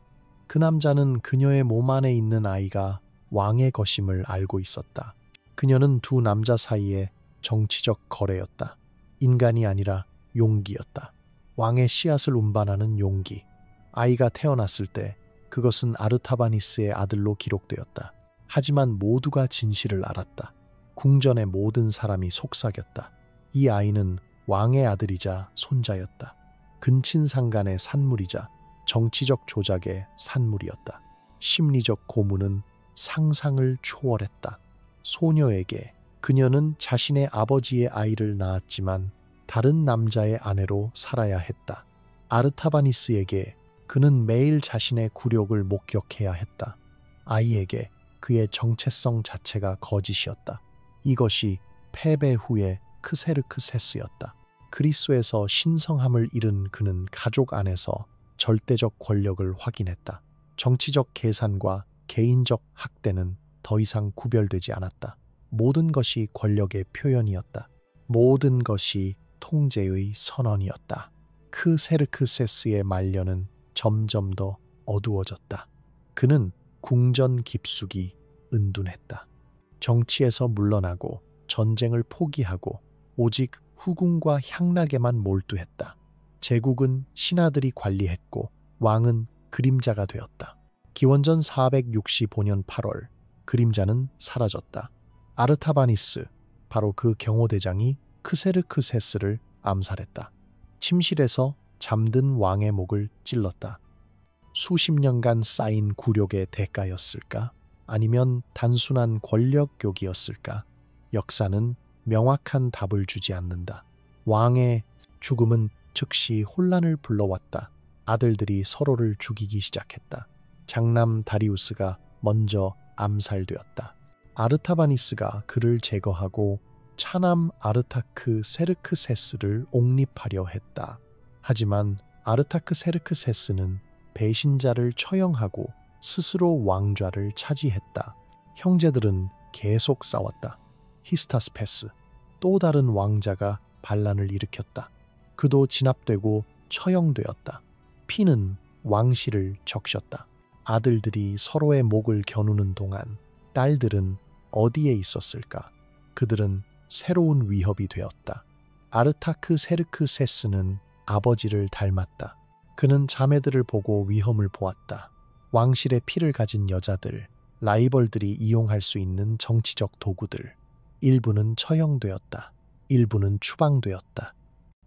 그 남자는 그녀의 몸 안에 있는 아이가 왕의 것임을 알고 있었다. 그녀는 두 남자 사이에 정치적 거래였다. 인간이 아니라 용기였다. 왕의 씨앗을 운반하는 용기. 아이가 태어났을 때 그것은 아르타바니스의 아들로 기록되었다. 하지만 모두가 진실을 알았다. 궁전의 모든 사람이 속삭였다. 이 아이는 왕의 아들이자 손자였다. 근친상간의 산물이자 정치적 조작의 산물이었다. 심리적 고문은 상상을 초월했다. 소녀에게 그녀는 자신의 아버지의 아이를 낳았지만 다른 남자의 아내로 살아야 했다. 아르타바니스에게 그는 매일 자신의 굴욕을 목격해야 했다. 아이에게 그의 정체성 자체가 거짓이었다. 이것이 패배 후의 크세르크세스였다. 그리스에서 신성함을 잃은 그는 가족 안에서 절대적 권력을 확인했다. 정치적 계산과 개인적 학대는 더 이상 구별되지 않았다. 모든 것이 권력의 표현이었다. 모든 것이 통제의 선언이었다. 크세르크세스의 말년은 점점 더 어두워졌다. 그는 궁전 깊숙이 은둔했다. 정치에서 물러나고 전쟁을 포기하고 오직 후궁과 향락에만 몰두했다. 제국은 신하들이 관리했고 왕은 그림자가 되었다. 기원전 465년 8월 그림자는 사라졌다. 아르타바니스, 바로 그 경호대장이 크세르크세스를 암살했다. 침실에서 잠든 왕의 목을 찔렀다. 수십 년간 쌓인 굴욕의 대가였을까? 아니면 단순한 권력 교기였을까? 역사는 명확한 답을 주지 않는다. 왕의 죽음은 즉시 혼란을 불러왔다. 아들들이 서로를 죽이기 시작했다. 장남 다리우스가 먼저 암살되었다. 아르타바니스가 그를 제거하고 차남 아르타크 세르크세스를 옹립하려 했다. 하지만 아르타크 세르크세스는 배신자를 처형하고 스스로 왕좌를 차지했다. 형제들은 계속 싸웠다. 히스타스페스, 또 다른 왕자가 반란을 일으켰다. 그도 진압되고 처형되었다. 피는 왕실을 적셨다. 아들들이 서로의 목을 겨누는 동안 딸들은 어디에 있었을까? 그들은 새로운 위협이 되었다. 아르타크 세르크세스는 아버지를 닮았다. 그는 자매들을 보고 위험을 보았다. 왕실의 피를 가진 여자들, 라이벌들이 이용할 수 있는 정치적 도구들. 일부는 처형되었다. 일부는 추방되었다.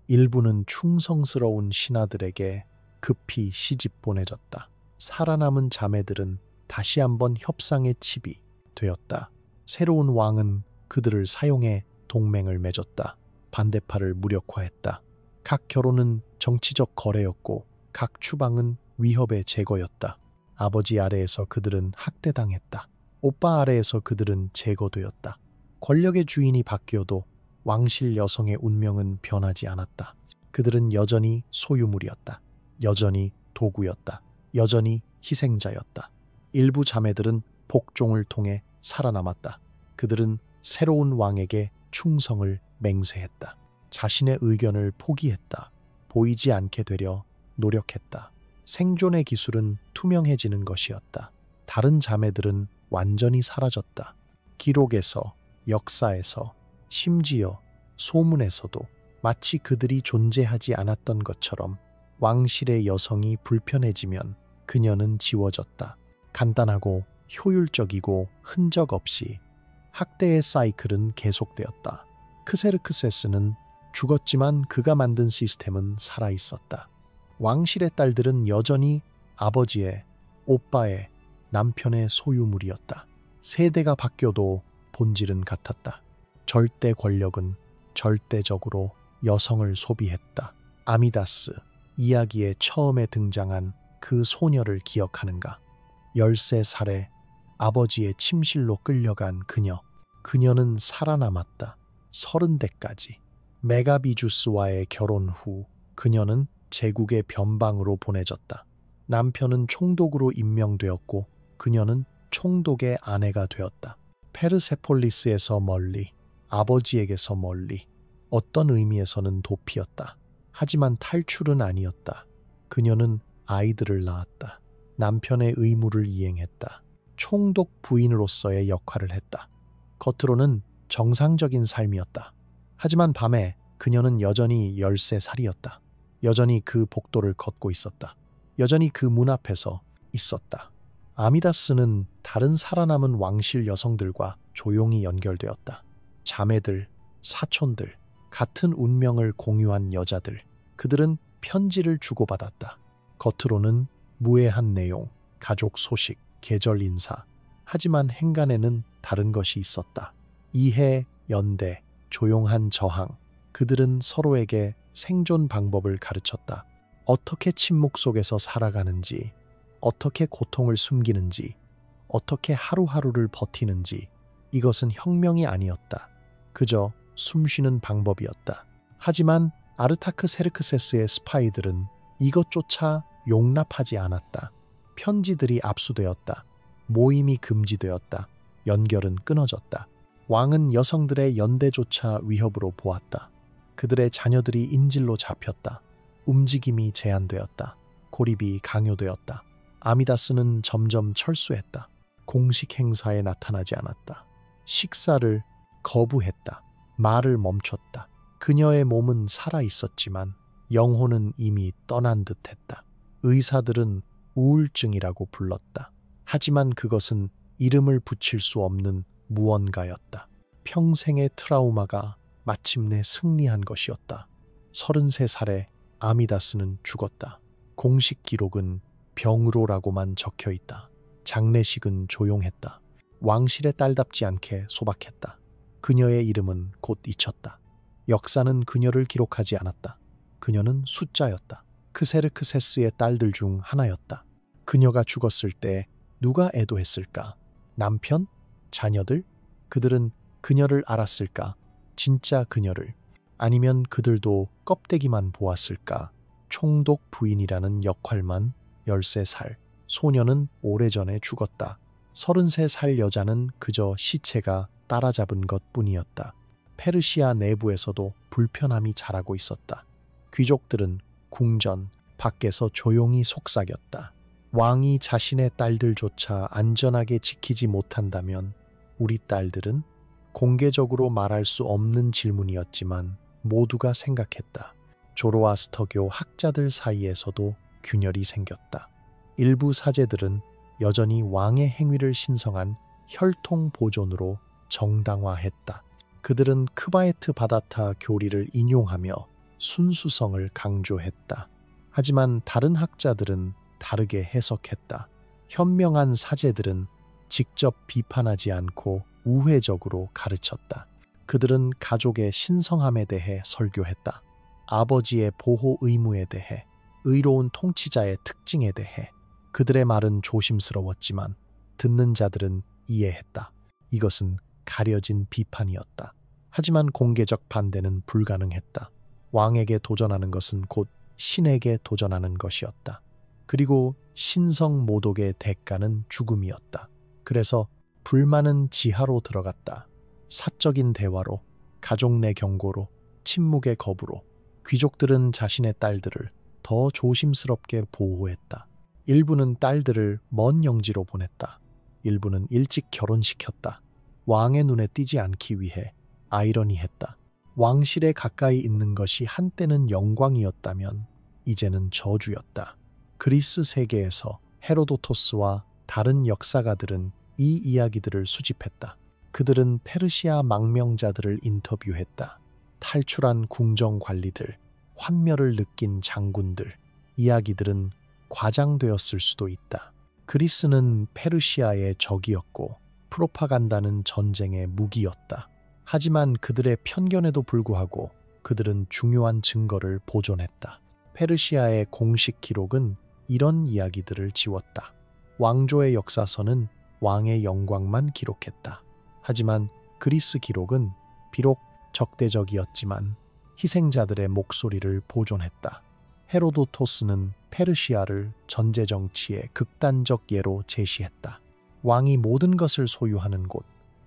일부는 충성스러운 신하들에게 급히 시집 보내졌다. 살아남은 자매들은 다시 한번 협상의 칩이 되었다. 새로운 왕은 그들을 사용해 동맹을 맺었다. 반대파를 무력화했다. 각 결혼은 정치적 거래였고 각 추방은 위협의 제거였다. 아버지 아래에서 그들은 학대당했다. 오빠 아래에서 그들은 제거되었다. 권력의 주인이 바뀌어도 왕실 여성의 운명은 변하지 않았다. 그들은 여전히 소유물이었다. 여전히 도구였다. 여전히 희생자였다. 일부 자매들은 복종을 통해 살아남았다. 그들은 새로운 왕에게 충성을 맹세했다. 자신의 의견을 포기했다. 보이지 않게 되려 노력했다. 생존의 기술은 투명해지는 것이었다. 다른 자매들은 완전히 사라졌다. 기록에서, 역사에서, 심지어 소문에서도 마치 그들이 존재하지 않았던 것처럼 왕실의 여성이 불편해지면 그녀는 지워졌다. 간단하고 효율적이고 흔적 없이 학대의 사이클은 계속되었다. 크세르크세스는 죽었지만 그가 만든 시스템은 살아있었다. 왕실의 딸들은 여전히 아버지의, 오빠의, 남편의 소유물이었다. 세대가 바뀌어도 본질은 같았다. 절대 권력은 절대적으로 여성을 소비했다. 아미다스, 이야기에 처음에 등장한 그 소녀를 기억하는가? 13살의 아버지의 침실로 끌려간 그녀. 그녀는 살아남았다. 30대까지. 메가비주스와의 결혼 후 그녀는 제국의 변방으로 보내졌다. 남편은 총독으로 임명되었고 그녀는 총독의 아내가 되었다. 페르세폴리스에서 멀리, 아버지에게서 멀리, 어떤 의미에서는 도피였다. 하지만 탈출은 아니었다. 그녀는 아이들을 낳았다. 남편의 의무를 이행했다. 총독 부인으로서의 역할을 했다. 겉으로는 정상적인 삶이었다. 하지만 밤에 그녀는 여전히 13살이었다. 여전히 그 복도를 걷고 있었다. 여전히 그 문 앞에서 있었다. 아미다스는 다른 살아남은 왕실 여성들과 조용히 연결되었다. 자매들, 사촌들, 같은 운명을 공유한 여자들. 그들은 편지를 주고받았다. 겉으로는 무해한 내용, 가족 소식, 계절 인사. 하지만 행간에는 다른 것이 있었다. 이해, 연대, 조용한 저항. 그들은 서로에게 생존 방법을 가르쳤다. 어떻게 침묵 속에서 살아가는지, 어떻게 고통을 숨기는지, 어떻게 하루하루를 버티는지. 이것은 혁명이 아니었다. 그저 숨쉬는 방법이었다. 하지만 아르타크세르크세스의 스파이들은 이것조차 용납하지 않았다. 편지들이 압수되었다. 모임이 금지되었다. 연결은 끊어졌다. 왕은 여성들의 연대조차 위협으로 보았다. 그들의 자녀들이 인질로 잡혔다. 움직임이 제한되었다. 고립이 강요되었다. 아미다스는 점점 철수했다. 공식 행사에 나타나지 않았다. 식사를 거부했다. 말을 멈췄다. 그녀의 몸은 살아있었지만 영혼은 이미 떠난 듯했다. 의사들은 우울증이라고 불렀다. 하지만 그것은 이름을 붙일 수 없는 무언가였다. 평생의 트라우마가 마침내 승리한 것이었다. 33살에 아미다스는 죽었다. 공식 기록은 병으로라고만 적혀 있다. 장례식은 조용했다. 왕실의 딸답지 않게 소박했다. 그녀의 이름은 곧 잊혔다. 역사는 그녀를 기록하지 않았다. 그녀는 숫자였다. 크세르크세스의 딸들 중 하나였다. 그녀가 죽었을 때 누가 애도했을까? 남편? 자녀들? 그들은 그녀를 알았을까? 진짜 그녀를. 아니면 그들도 껍데기만 보았을까? 총독 부인이라는 역할만. 13살. 소녀는 오래전에 죽었다. 33살 여자는 그저 시체가 따라잡은 것뿐이었다. 페르시아 내부에서도 불편함이 자라고 있었다. 귀족들은 궁전 밖에서 조용히 속삭였다. 왕이 자신의 딸들조차 안전하게 지키지 못한다면 우리 딸들은? 공개적으로 말할 수 없는 질문이었지만 모두가 생각했다. 조로아스터교 학자들 사이에서도 균열이 생겼다. 일부 사제들은 여전히 왕의 행위를 신성한 혈통 보존으로 정당화했다. 그들은 크바에트 바다타 교리를 인용하며 순수성을 강조했다. 하지만 다른 학자들은 다르게 해석했다. 현명한 사제들은 직접 비판하지 않고 우회적으로 가르쳤다. 그들은 가족의 신성함에 대해 설교했다. 아버지의 보호 의무에 대해, 의로운 통치자의 특징에 대해. 그들의 말은 조심스러웠지만 듣는 자들은 이해했다. 이것은 가려진 비판이었다. 하지만 공개적 반대는 불가능했다. 왕에게 도전하는 것은 곧 신에게 도전하는 것이었다. 그리고 신성 모독의 대가는 죽음이었다. 그래서 불만은 지하로 들어갔다. 사적인 대화로, 가족 내 경고로, 침묵의 거부로. 귀족들은 자신의 딸들을 더 조심스럽게 보호했다. 일부는 딸들을 먼 영지로 보냈다. 일부는 일찍 결혼시켰다. 왕의 눈에 띄지 않기 위해. 아이러니했다. 왕실에 가까이 있는 것이 한때는 영광이었다면 이제는 저주였다. 그리스 세계에서 헤로도토스와 다른 역사가들은 이 이야기들을 수집했다. 그들은 페르시아 망명자들을 인터뷰했다. 탈출한 궁정 관리들, 환멸을 느낀 장군들. 이야기들은 과장되었을 수도 있다. 그리스는 페르시아의 적이었고 프로파간다는 전쟁의 무기였다. 하지만 그들의 편견에도 불구하고 그들은 중요한 증거를 보존했다. 페르시아의 공식 기록은 이런 이야기들을 지웠다. 왕조의 역사서는 왕의 영광만 기록했다. 하지만 그리스 기록은 비록 적대적이었지만 희생자들의 목소리를 보존했다. 헤로도토스는 페르시아를 전제 정치의 극단적 예로 제시했다. 왕이 모든 것을 소유하는 곳,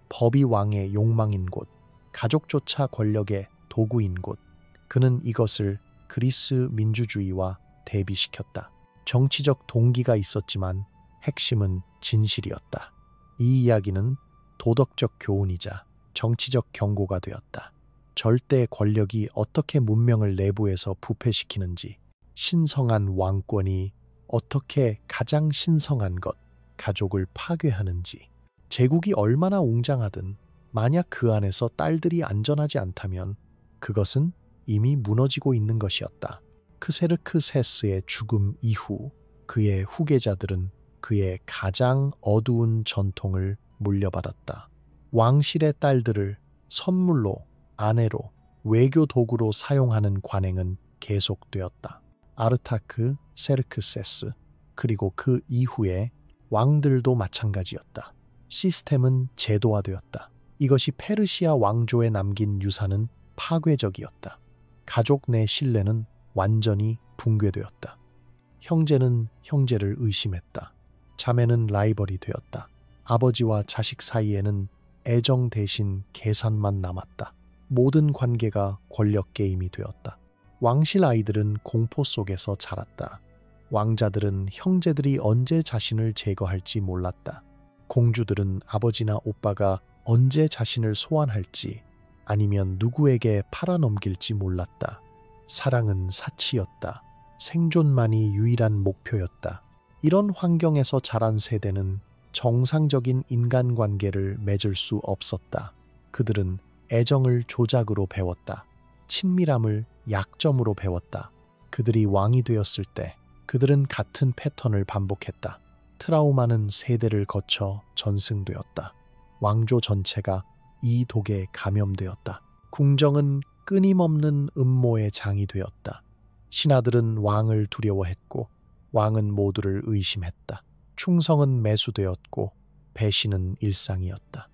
법이 왕의 욕망인 곳, 가족조차 권력의 도구인 곳. 그는 이것을 그리스 민주주의와 대비시켰다. 정치적 동기가 있었지만 핵심은 진실이었다. 이 이야기는 도덕적 교훈이자 정치적 경고가 되었다. 절대 권력이 어떻게 문명을 내부에서 부패시키는지, 신성한 왕권이 어떻게 가장 신성한 것, 가족을 파괴하는지, 제국이 얼마나 웅장하든 만약 그 안에서 딸들이 안전하지 않다면 그것은 이미 무너지고 있는 것이었다. 크세르크세스의 죽음 이후 그의 후계자들은 그의 가장 어두운 전통을 물려받았다. 왕실의 딸들을 선물로, 아내로, 외교 도구로 사용하는 관행은 계속되었다. 아르타크, 세르크세스, 그리고 그 이후의 왕들도 마찬가지였다. 시스템은 제도화되었다. 이것이 페르시아 왕조에 남긴 유산은 파괴적이었다. 가족 내 신뢰는 완전히 붕괴되었다. 형제는 형제를 의심했다. 자매는 라이벌이 되었다. 아버지와 자식 사이에는 애정 대신 계산만 남았다. 모든 관계가 권력 게임이 되었다. 왕실 아이들은 공포 속에서 자랐다. 왕자들은 형제들이 언제 자신을 제거할지 몰랐다. 공주들은 아버지나 오빠가 언제 자신을 소환할지 아니면 누구에게 팔아넘길지 몰랐다. 사랑은 사치였다. 생존만이 유일한 목표였다. 이런 환경에서 자란 세대는 정상적인 인간관계를 맺을 수 없었다. 그들은 애정을 조작으로 배웠다. 친밀함을 약점으로 배웠다. 그들이 왕이 되었을 때 그들은 같은 패턴을 반복했다. 트라우마는 세대를 거쳐 전승되었다. 왕조 전체가 이 독에 감염되었다. 궁정은 끊임없는 음모의 장이 되었다. 신하들은 왕을 두려워했고 왕은 모두를 의심했다. 충성은 매수되었고 배신은 일상이었다.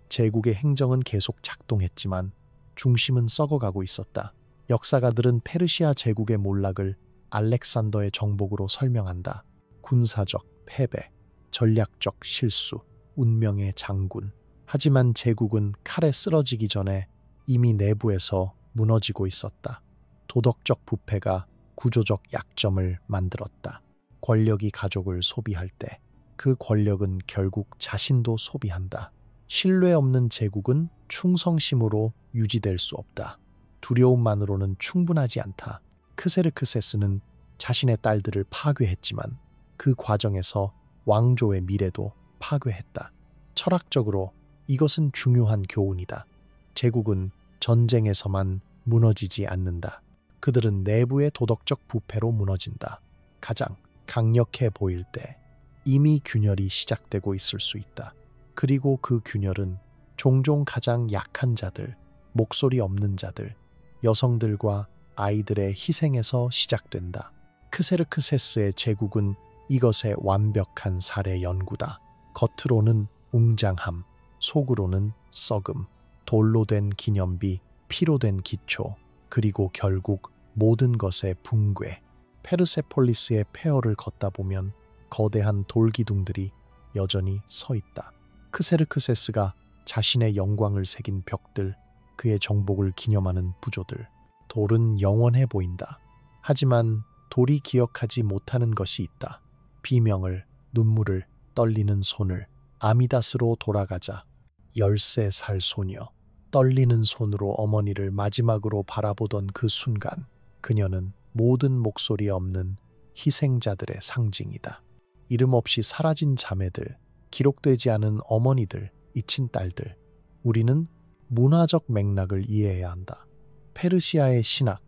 제국의 행정은 계속 작동했지만 중심은 썩어가고 있었다. 역사가들은 페르시아 제국의 몰락을 알렉산더의 정복으로 설명한다. 군사적 패배, 전략적 실수, 운명의 장군. 하지만 제국은 칼에 쓰러지기 전에 이미 내부에서 무너지고 있었다. 도덕적 부패가 구조적 약점을 만들었다. 권력이 가족을 소비할 때 그 권력은 결국 자신도 소비한다. 신뢰 없는 제국은 충성심으로 유지될 수 없다. 두려움만으로는 충분하지 않다. 크세르크세스는 자신의 딸들을 파괴했지만 그 과정에서 왕조의 미래도 파괴했다. 철학적으로 이것은 중요한 교훈이다. 제국은 전쟁에서만 무너지지 않는다. 그들은 내부의 도덕적 부패로 무너진다. 가장 강력해 보일 때 이미 균열이 시작되고 있을 수 있다. 그리고 그 균열은 종종 가장 약한 자들, 목소리 없는 자들, 여성들과 아이들의 희생에서 시작된다. 크세르크세스의 제국은 이것의 완벽한 사례 연구다. 겉으로는 웅장함, 속으로는 썩음, 돌로 된 기념비, 피로 된 기초, 그리고 결국 모든 것의 붕괴. 페르세폴리스의 폐허를 걷다 보면 거대한 돌기둥들이 여전히 서 있다. 크세르크세스가 자신의 영광을 새긴 벽들, 그의 정복을 기념하는 부조들. 돌은 영원해 보인다. 하지만 돌이 기억하지 못하는 것이 있다. 비명을, 눈물을, 떨리는 손을. 아미다스로 돌아가자. 13살 소녀. 떨리는 손으로 어머니를 마지막으로 바라보던 그 순간 그녀는 모든 목소리 없는 희생자들의 상징이다. 이름 없이 사라진 자매들, 기록되지 않은 어머니들, 잊힌 딸들. 우리는 문화적 맥락을 이해해야 한다. 페르시아의 신학,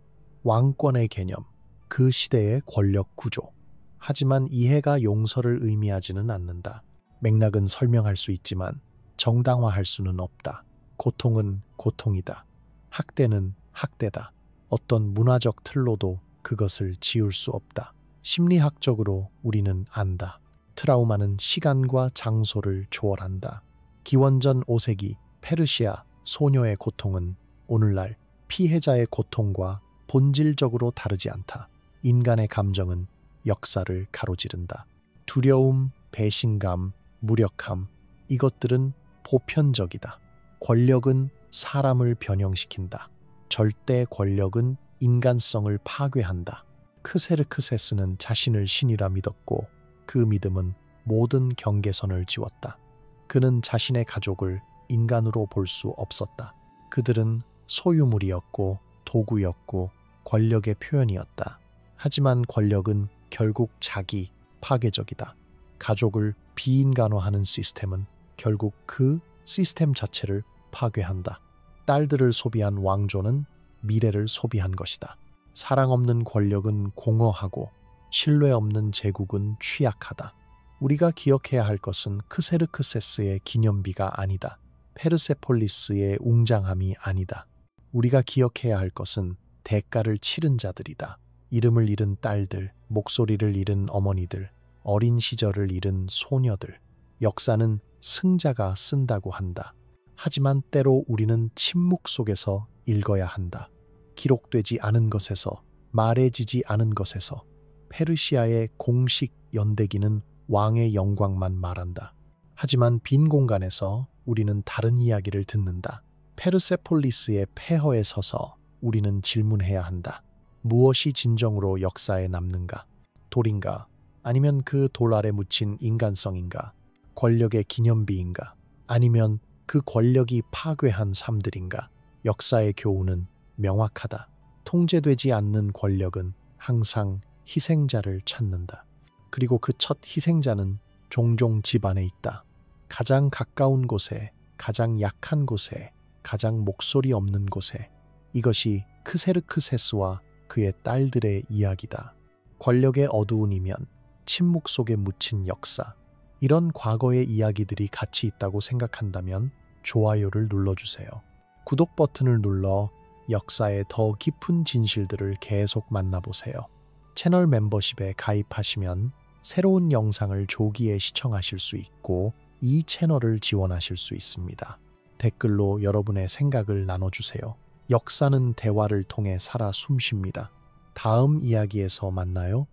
왕권의 개념, 그 시대의 권력 구조. 하지만 이해가 용서를 의미하지는 않는다. 맥락은 설명할 수 있지만 정당화할 수는 없다. 고통은 고통이다. 학대는 학대다. 어떤 문화적 틀로도 그것을 지울 수 없다. 심리학적으로 우리는 안다. 트라우마는 시간과 장소를 초월한다. 기원전 5세기 페르시아 소녀의 고통은 오늘날 피해자의 고통과 본질적으로 다르지 않다. 인간의 감정은 역사를 가로지른다. 두려움, 배신감, 무력함, 이것들은 보편적이다. 권력은 사람을 변형시킨다. 절대 권력은 인간성을 파괴한다. 크세르크세스는 자신을 신이라 믿었고 그 믿음은 모든 경계선을 지웠다. 그는 자신의 가족을 인간으로 볼 수 없었다. 그들은 소유물이었고 도구였고 권력의 표현이었다. 하지만 권력은 결국 자기 파괴적이다. 가족을 비인간화하는 시스템은 결국 그 시스템 자체를 파괴한다. 딸들을 소비한 왕조는 미래를 소비한 것이다. 사랑 없는 권력은 공허하고 신뢰 없는 제국은 취약하다. 우리가 기억해야 할 것은 크세르크세스의 기념비가 아니다. 페르세폴리스의 웅장함이 아니다. 우리가 기억해야 할 것은 대가를 치른 자들이다. 이름을 잃은 딸들, 목소리를 잃은 어머니들, 어린 시절을 잃은 소녀들. 역사는 승자가 쓴다고 한다. 하지만 때로 우리는 침묵 속에서 읽어야 한다. 기록되지 않은 것에서, 말해지지 않은 것에서. 페르시아의 공식 연대기는 왕의 영광만 말한다. 하지만 빈 공간에서 우리는 다른 이야기를 듣는다. 페르세폴리스의 폐허에 서서 우리는 질문해야 한다. 무엇이 진정으로 역사에 남는가? 돌인가? 아니면 그 돌 아래 묻힌 인간성인가? 권력의 기념비인가? 아니면 그 권력이 파괴한 삶들인가? 역사의 교훈은 명확하다. 통제되지 않는 권력은 항상 희생자를 찾는다. 그리고 그 첫 희생자는 종종 집안에 있다. 가장 가까운 곳에, 가장 약한 곳에, 가장 목소리 없는 곳에. 이것이 크세르크세스와 그의 딸들의 이야기다. 권력의 어두운 이면, 침묵 속에 묻힌 역사. 이런 과거의 이야기들이 같이 있다고 생각한다면 좋아요를 눌러주세요. 구독 버튼을 눌러 역사의 더 깊은 진실들을 계속 만나보세요. 채널 멤버십에 가입하시면 새로운 영상을 조기에 시청하실 수 있고 이 채널을 지원하실 수 있습니다. 댓글로 여러분의 생각을 나눠주세요. 역사는 대화를 통해 살아 숨쉽니다. 다음 이야기에서 만나요.